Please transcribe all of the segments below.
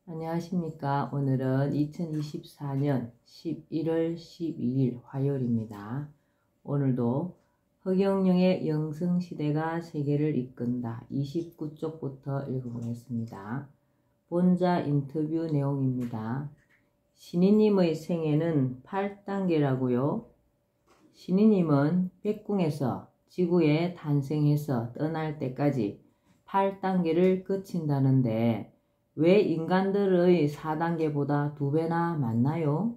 안녕하십니까. 오늘은 2024년 11월 12일 화요일입니다. 오늘도 허경영의 영성시대가 세계를 이끈다 29쪽부터 읽어보겠습니다. 본자 인터뷰 내용입니다. 신이님의 생애는 8단계라고요. 신이님은 백궁에서 지구에 탄생해서 떠날 때까지 8단계를 거친다는데 왜 인간들의 4단계보다 2배나 많나요?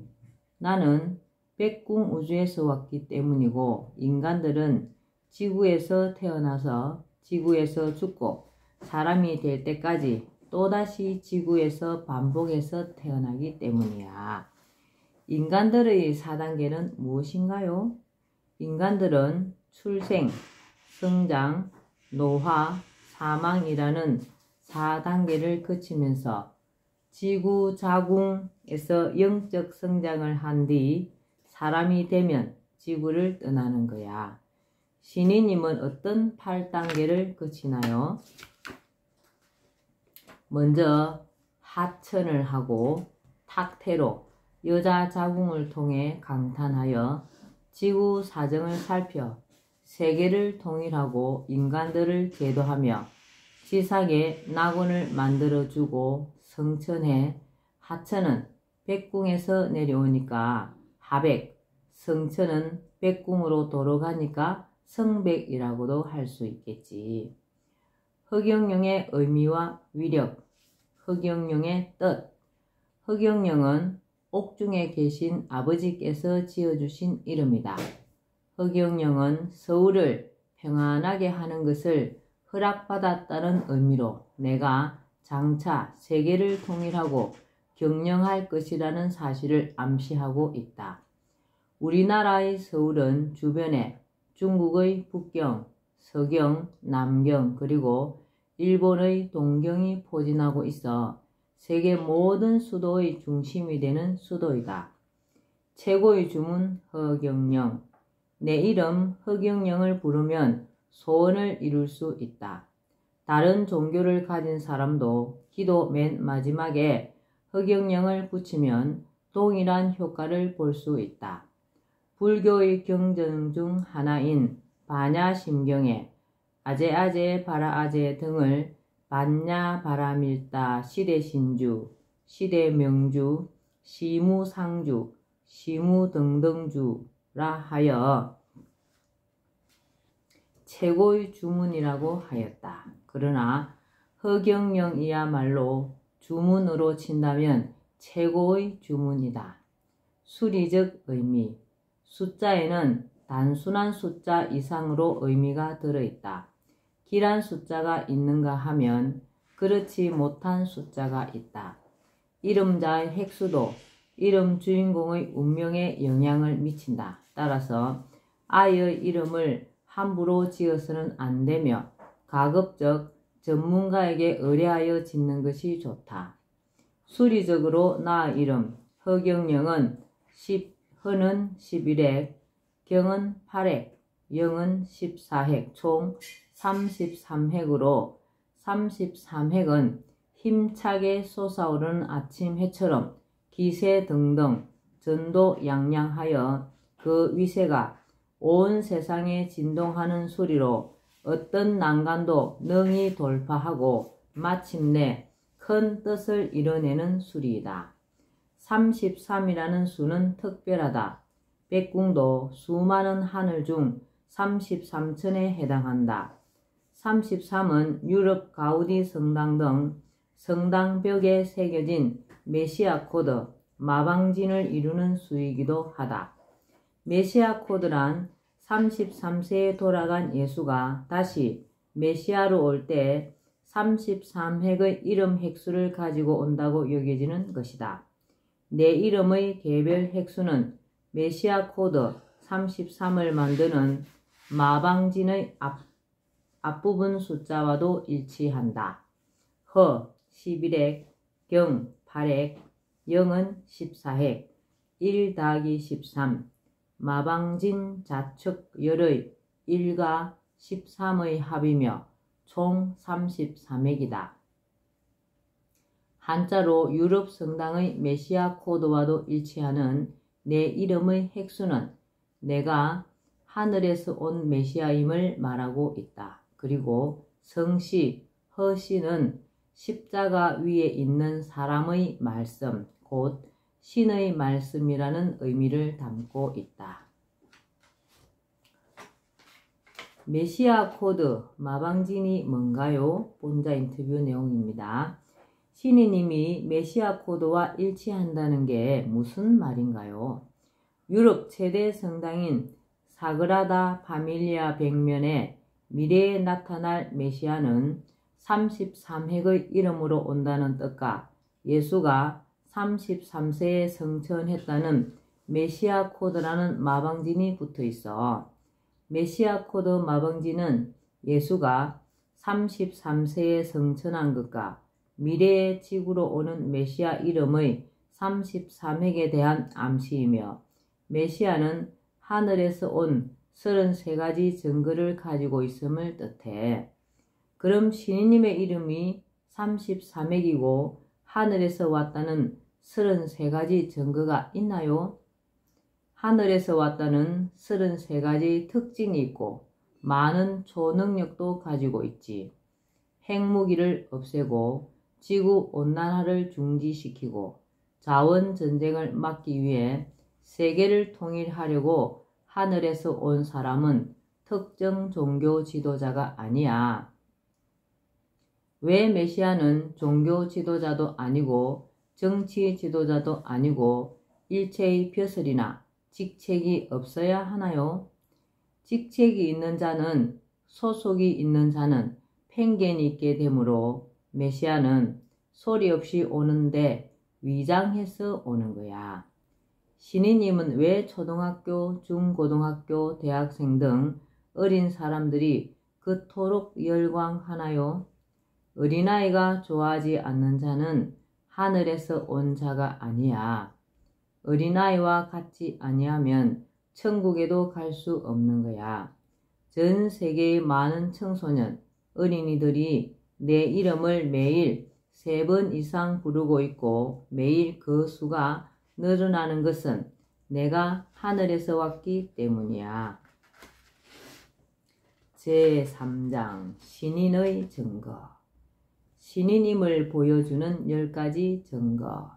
나는 백궁 우주에서 왔기 때문이고 인간들은 지구에서 태어나서 지구에서 죽고 사람이 될 때까지 또다시 지구에서 반복해서 태어나기 때문이야. 인간들의 4단계는 무엇인가요? 인간들은 출생, 성장, 노화, 사망이라는 4단계를 거치면서 지구 자궁에서 영적 성장을 한 뒤 사람이 되면 지구를 떠나는 거야. 신이님은 어떤 8단계를 거치나요? 먼저 하천을 하고 탁태로 여자 자궁을 통해 강탄하여 지구 사정을 살펴 세계를 통일하고 인간들을 계도하며 지상에 낙원을 만들어주고 성천해 하천은 백궁에서 내려오니까 하백, 성천은 백궁으로 돌아가니까 성백이라고도 할 수 있겠지. 허경영의 의미와 위력, 허경영의 뜻. 허경영은 옥중에 계신 아버지께서 지어주신 이름이다. 허경영은 서울을 평안하게 하는 것을 허락받았다는 의미로 내가 장차 세계를 통일하고 경영할 것이라는 사실을 암시하고 있다. 우리나라의 서울은 주변에 중국의 북경, 서경, 남경 그리고 일본의 동경이 포진하고 있어 세계 모든 수도의 중심이 되는 수도이다. 최고의 주문 허경영. 내 이름 허경영을 부르면 소원을 이룰 수 있다. 다른 종교를 가진 사람도 기도 맨 마지막에 허경영을 붙이면 동일한 효과를 볼 수 있다. 불교의 경전 중 하나인 바냐심경에 아제아제 바라아제 등을 반야바라밀다 시대신주, 시대명주, 시무상주, 시무등등주라 하여 최고의 주문이라고 하였다. 그러나 허경영이야말로 주문으로 친다면 최고의 주문이다. 수리적 의미. 숫자에는 단순한 숫자 이상으로 의미가 들어있다. 길한 숫자가 있는가 하면 그렇지 못한 숫자가 있다. 이름자의 획수도 이름 주인공의 운명에 영향을 미친다. 따라서 아이의 이름을 함부로 지어서는 안 되며 가급적 전문가에게 의뢰하여 짓는 것이 좋다. 수리적으로 나 이름 허경영은 허는 11획, 경은 8획, 영은 14획, 총 33획으로 33획은 힘차게 솟아오르는 아침 해처럼 기세 등등 전도양양하여 그 위세가 온 세상에 진동하는 소리로 어떤 난간도 능히 돌파하고 마침내 큰 뜻을 이뤄내는 수리이다. 33이라는 수는 특별하다. 백궁도 수많은 하늘 중 33천에 해당한다. 33은 유럽 가우디 성당 등 성당벽에 새겨진 메시아 코드, 마방진을 이루는 수이기도 하다. 메시아 코드란 33세에 돌아간 예수가 다시 메시아로 올 때 33획의 이름 획수를 가지고 온다고 여겨지는 것이다. 내 이름의 개별 획수는 메시아 코드 33을 만드는 마방진의 앞부분 숫자와도 일치한다. 허 11획, 경 8획, 영은 14획, 1 더하기 13, 마방진 자측 열의 1과 13의 합이며 총 33획이다. 한자로 유럽 성당의 메시아 코드와도 일치하는 내 이름의 핵수는 내가 하늘에서 온 메시아임을 말하고 있다. 그리고 성시, 허시는 십자가 위에 있는 사람의 말씀, 곧 신의 말씀이라는 의미를 담고 있다. 메시아 코드, 마방진이 뭔가요? 본자 인터뷰 내용입니다. 신이님이 메시아 코드와 일치한다는 게 무슨 말인가요? 유럽 최대 성당인 사그라다 파밀리아 벽면에 미래에 나타날 메시아는 33핵의 이름으로 온다는 뜻과 예수가 33세에 성천했다는 메시아 코드라는 마방진이 붙어 있어. 메시아 코드 마방진은 예수가 33세에 성천한 것과 미래의 지구로 오는 메시아 이름의 33핵에 대한 암시이며, 메시아는 하늘에서 온 33가지 증거를 가지고 있음을 뜻해. 그럼 신이님의 이름이 33핵이고 하늘에서 왔다는 33가지 증거가 있나요? 하늘에서 왔다는 33가지 특징이 있고 많은 초능력도 가지고 있지. 핵무기를 없애고 지구온난화를 중지시키고 자원전쟁을 막기 위해 세계를 통일하려고 하늘에서 온 사람은 특정 종교 지도자가 아니야. 왜 메시아는 종교 지도자도 아니고 정치 지도자도 아니고 일체의 벼슬이나 직책이 없어야 하나요? 직책이 있는 자는, 소속이 있는 자는 편견이 있게 되므로 메시아는 소리 없이 오는데 위장해서 오는 거야. 신이님은 왜 초등학교, 중고등학교, 대학생 등 어린 사람들이 그토록 열광하나요? 어린아이가 좋아하지 않는 자는 하늘에서 온 자가 아니야. 어린아이와 같이 아니하면 천국에도 갈 수 없는 거야. 전 세계의 많은 청소년, 어린이들이 내 이름을 매일 3번 이상 부르고 있고 매일 그 수가 늘어나는 것은 내가 하늘에서 왔기 때문이야. 제3장 신인의 증거. 신이님을 보여주는 10가지 증거.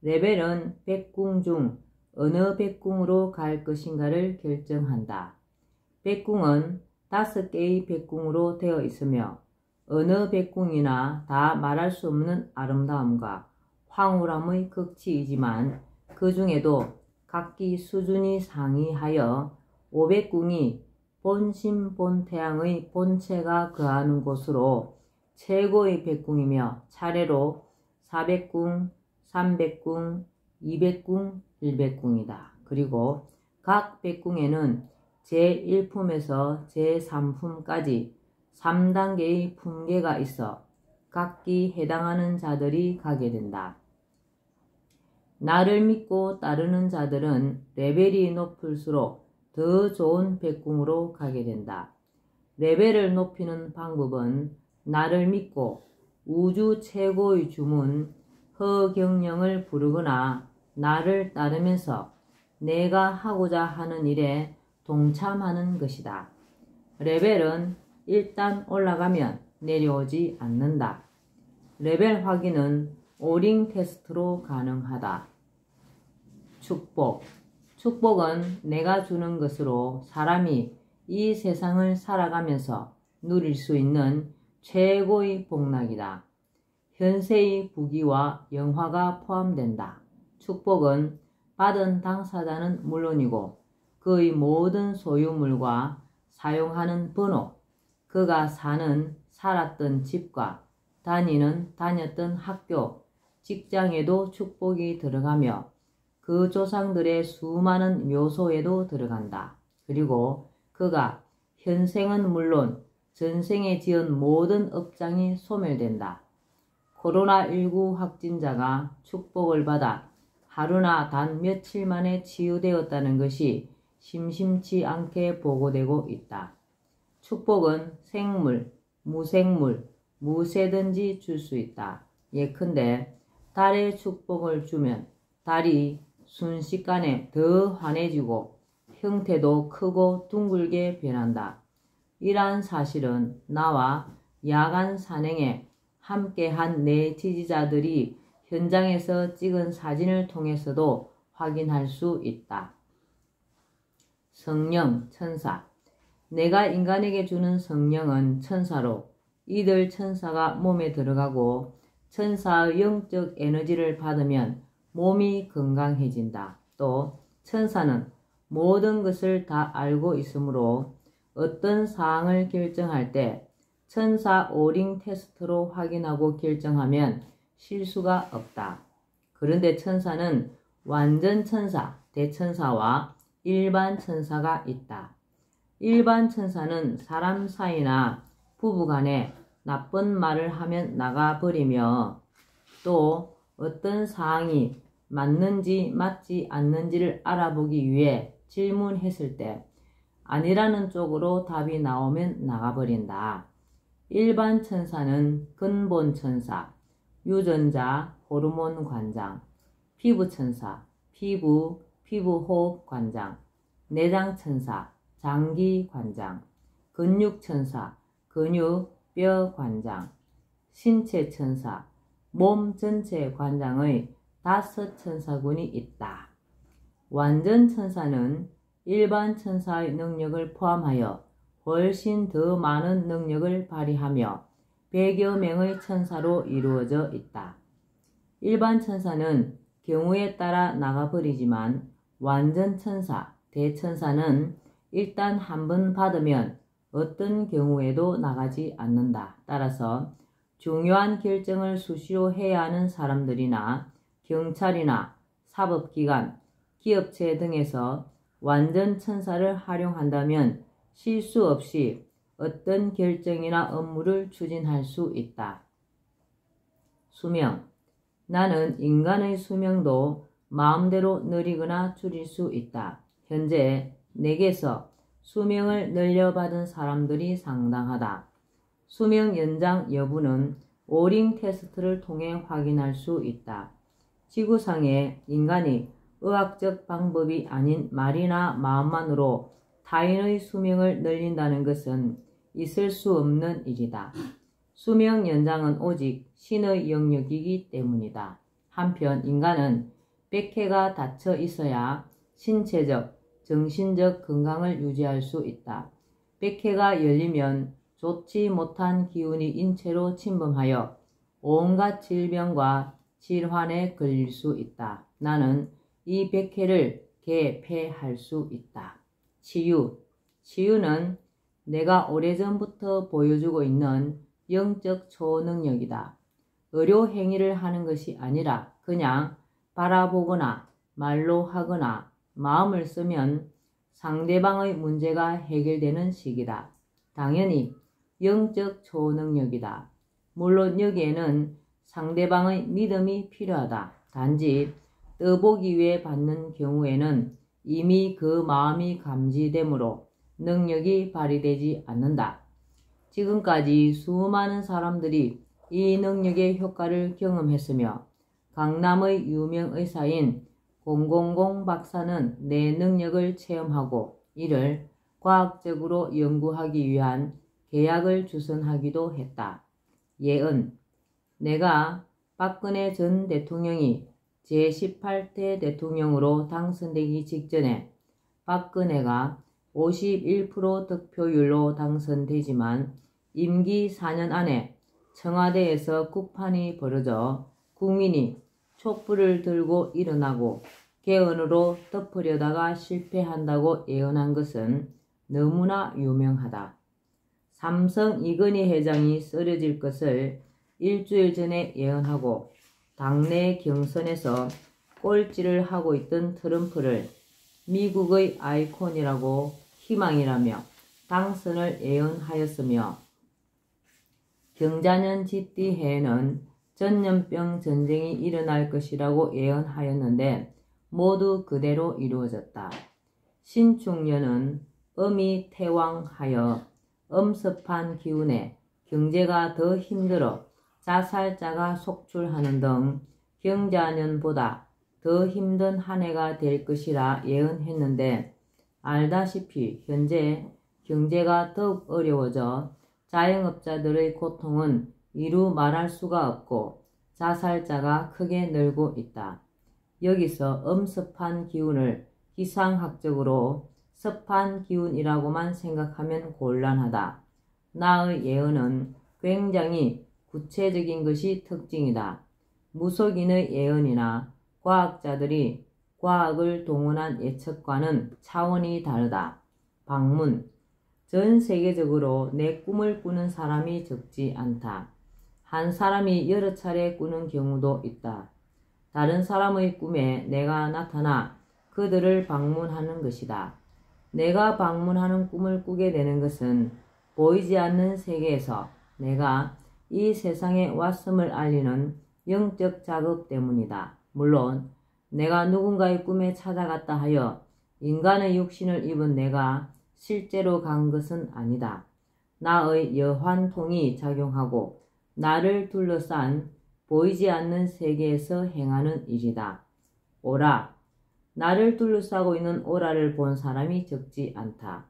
레벨은 백궁 중 어느 백궁으로 갈 것인가를 결정한다. 백궁은 5개의 백궁으로 되어 있으며 어느 백궁이나 다 말할 수 없는 아름다움과 황홀함의 극치이지만 그 중에도 각기 수준이 상이하여 5백궁이 본심 본태양의 본체가 거하는 곳으로 최고의 백궁이며 차례로 4백궁, 3백궁, 2백궁, 1백궁이다. 그리고 각 백궁에는 제1품에서 제3품까지 3단계의 품계가 있어 각기 해당하는 자들이 가게 된다. 나를 믿고 따르는 자들은 레벨이 높을수록 더 좋은 백궁으로 가게 된다. 레벨을 높이는 방법은 나를 믿고 우주 최고의 주문 허경영을 부르거나 나를 따르면서 내가 하고자 하는 일에 동참하는 것이다. 레벨은 일단 올라가면 내려오지 않는다. 레벨 확인은 오링 테스트로 가능하다. 축복은 내가 주는 것으로 사람이 이 세상을 살아가면서 누릴 수 있는 최고의 복락이다. 현세의 부귀와 영화가 포함된다. 축복은 받은 당사자는 물론이고 그의 모든 소유물과 사용하는 번호, 그가 살았던 집과 다녔던 학교, 직장에도 축복이 들어가며 그 조상들의 수많은 묘소에도 들어간다. 그리고 그가 현생은 물론 전생에 지은 모든 업장이 소멸된다. 코로나19 확진자가 축복을 받아 하루나 단 며칠 만에 치유되었다는 것이 심심치 않게 보고되고 있다. 축복은 생물, 무생물, 무쇠든지 줄 수 있다. 예컨대 달에 축복을 주면 달이 순식간에 더 환해지고 형태도 크고 둥글게 변한다. 이러한 사실은 나와 야간 산행에 함께한 내 지지자들이 현장에서 찍은 사진을 통해서도 확인할 수 있다. 성령, 천사. 내가 인간에게 주는 성령은 천사로 이들 천사가 몸에 들어가고 천사의 영적 에너지를 받으면 몸이 건강해진다. 또 천사는 모든 것을 다 알고 있으므로 어떤 사항을 결정할 때 천사 오링 테스트로 확인하고 결정하면 실수가 없다. 그런데 천사는 완전 천사, 대천사와 일반 천사가 있다. 일반 천사는 사람 사이나 부부간에 나쁜 말을 하면 나가버리며 또 어떤 사항이 맞는지 맞지 않는지를 알아보기 위해 질문했을 때 아니라는 쪽으로 답이 나오면 나가버린다. 일반 천사는 근본 천사, 유전자, 호르몬 관장, 피부 천사, 피부호흡 관장, 내장 천사, 장기 관장, 근육 천사, 근육, 뼈 관장, 신체 천사, 몸 전체 관장의 5 천사군이 있다. 완전 천사는 일반 천사의 능력을 포함하여 훨씬 더 많은 능력을 발휘하며 100여 명의 천사로 이루어져 있다. 일반 천사는 경우에 따라 나가버리지만 완전 천사, 대천사는 일단 한 번 받으면 어떤 경우에도 나가지 않는다. 따라서 중요한 결정을 수시로 해야 하는 사람들이나 경찰이나 사법기관, 기업체 등에서 완전 천사를 활용한다면 실수 없이 어떤 결정이나 업무를 추진할 수 있다. 수명. 나는 인간의 수명도 마음대로 늘리거나 줄일 수 있다. 현재 내게서 수명을 늘려받은 사람들이 상당하다. 수명 연장 여부는 오링 테스트를 통해 확인할 수 있다. 지구상에 인간이 의학적 방법이 아닌 말이나 마음만으로 타인의 수명을 늘린다는 것은 있을 수 없는 일이다. 수명 연장은 오직 신의 영역이기 때문이다. 한편 인간은 100회가 닫혀 있어야 신체적, 정신적 건강을 유지할 수 있다. 100회가 열리면 좋지 못한 기운이 인체로 침범하여 온갖 질병과 질환에 걸릴 수 있다. 나는 이 100회를 개폐할 수 있다. 치유. 치유는 내가 오래전부터 보여주고 있는 영적 초능력이다. 의료 행위를 하는 것이 아니라 그냥 바라보거나 말로 하거나 마음을 쓰면 상대방의 문제가 해결되는 식이다. 당연히 영적 초능력이다. 물론 여기에는 상대방의 믿음이 필요하다. 단지 떠보기 위해 받는 경우에는 이미 그 마음이 감지되므로 능력이 발휘되지 않는다. 지금까지 수많은 사람들이 이 능력의 효과를 경험했으며 강남의 유명 의사인 000 박사는 내 능력을 체험하고 이를 과학적으로 연구하기 위한 계약을 주선하기도 했다. 예은. 내가 박근혜 전 대통령이 제18대 대통령으로 당선되기 직전에 박근혜가 51% 득표율로 당선되지만 임기 4년 안에 청와대에서 국판이 벌어져 국민이 촛불을 들고 일어나고 개헌으로 덮으려다가 실패한다고 예언한 것은 너무나 유명하다. 삼성 이건희 회장이 쓰러질 것을 일주일 전에 예언하고 당내 경선에서 꼴찌를 하고 있던 트럼프를 미국의 아이콘이라고 희망이라며 당선을 예언하였으며 경자년 쥐띠 해에는 전염병 전쟁이 일어날 것이라고 예언하였는데 모두 그대로 이루어졌다. 신축년은 음이 태왕하여 엄습한 기운에 경제가 더 힘들어 자살자가 속출하는 등 경자년보다 더 힘든 한 해가 될 것이라 예언했는데 알다시피 현재 경제가 더욱 어려워져 자영업자들의 고통은 이루 말할 수가 없고 자살자가 크게 늘고 있다. 여기서 엄습한 기운을 기상학적으로 습한 기운이라고만 생각하면 곤란하다. 나의 예언은 굉장히 구체적인 것이 특징이다. 무속인의 예언이나 과학자들이 과학을 동원한 예측과는 차원이 다르다. 방문. 전 세계적으로 내 꿈을 꾸는 사람이 적지 않다. 한 사람이 여러 차례 꾸는 경우도 있다. 다른 사람의 꿈에 내가 나타나 그들을 방문하는 것이다. 내가 방문하는 꿈을 꾸게 되는 것은 보이지 않는 세계에서 내가 이 세상에 왔음을 알리는 영적 작업 때문이다. 물론 내가 누군가의 꿈에 찾아갔다 하여 인간의 육신을 입은 내가 실제로 간 것은 아니다. 나의 여환통이 작용하고 나를 둘러싼 보이지 않는 세계에서 행하는 일이다. 오라. 나를 둘러싸고 있는 오라를 본 사람이 적지 않다.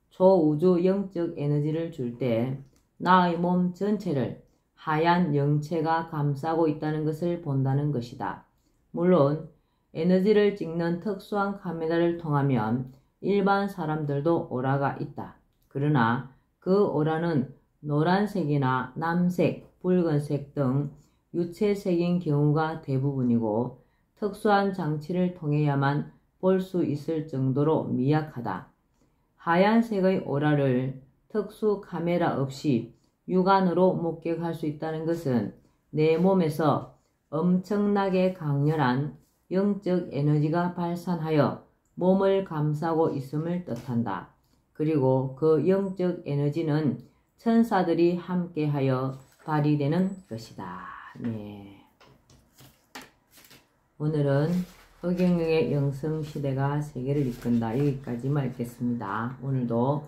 초우주 영적 에너지를 줄 때 나의 몸 전체를 하얀 영체가 감싸고 있다는 것을 본다는 것이다. 물론 에너지를 찍는 특수한 카메라를 통하면 일반 사람들도 오라가 있다. 그러나 그 오라는 노란색이나 남색, 붉은색 등 유채색인 경우가 대부분이고 특수한 장치를 통해야만 볼 수 있을 정도로 미약하다. 하얀색의 오라를 특수 카메라 없이 육안으로 목격할 수 있다는 것은 내 몸에서 엄청나게 강렬한 영적 에너지가 발산하여 몸을 감싸고 있음을 뜻한다. 그리고 그 영적 에너지는 천사들이 함께하여 발휘되는 것이다. 네. 오늘은 허경영의 영성시대가 세계를 이끈다. 여기까지만 읽겠습니다. 오늘도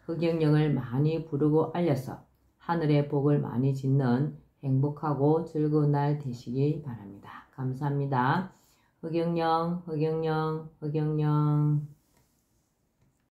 허경영을 많이 부르고 알려서 하늘의 복을 많이 짓는 행복하고 즐거운 날 되시기 바랍니다. 감사합니다. 허경영, 허경영, 허경영.